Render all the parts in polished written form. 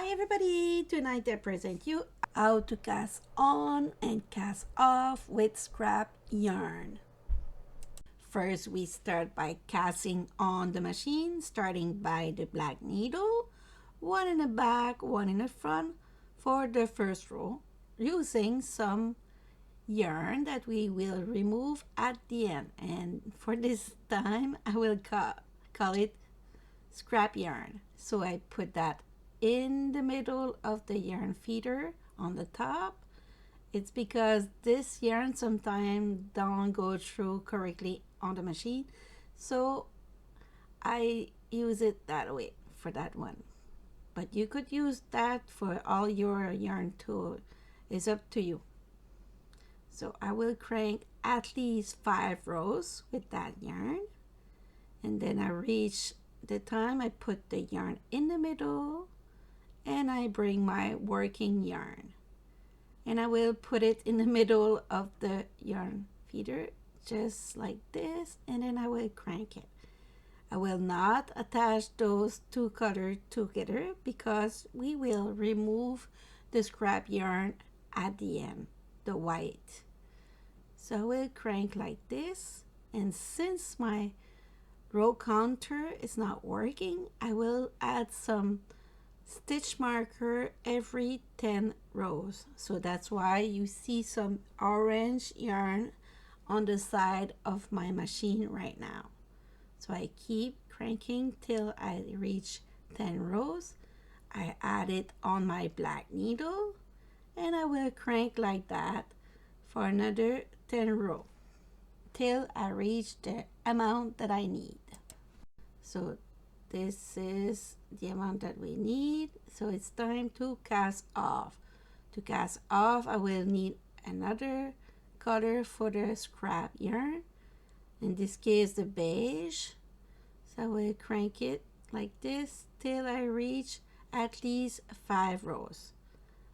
Hi everybody! Tonight I present you how to cast on and cast off with scrap yarn. First we start by casting on the machine, starting by the black needle, one in the back, one in the front for the first row, using some yarn that we will remove at the end. And for this time I will call it scrap yarn. So I put that in the middle of the yarn feeder on the top. It's because this yarn sometimes don't go through correctly on the machine, so I use it that way for that one. But you could use that for all your yarn too. It's up to you. So I will crank at least 5 rows with that yarn, and then I reach the time I put the yarn in the middle and I bring my working yarn and I will put it in the middle of the yarn feeder just like this, and then I will crank it. I will not attach those two colors together because we will remove the scrap yarn at the end, the white. So I will crank like this, and since my row counter is not working, I will add some stitch marker every 10 rows. So that's why you see some orange yarn on the side of my machine right now. So I keep cranking till I reach 10 rows. I add it on my black needle and I will crank like that for another 10 rows till I reach the amount that I need. So this is the amount that we need. So it's time to cast off. To cast off, I will need another color for the scrap yarn. In this case, the beige. So I will crank it like this till I reach at least 5 rows.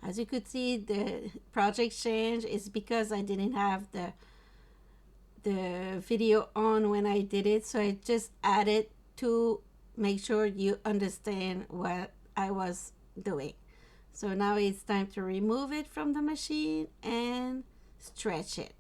As you could see, the project change is because I didn't have the video on when I did it, so I just added to make sure you understand what I was doing. So now it's time to remove it from the machine and stretch it.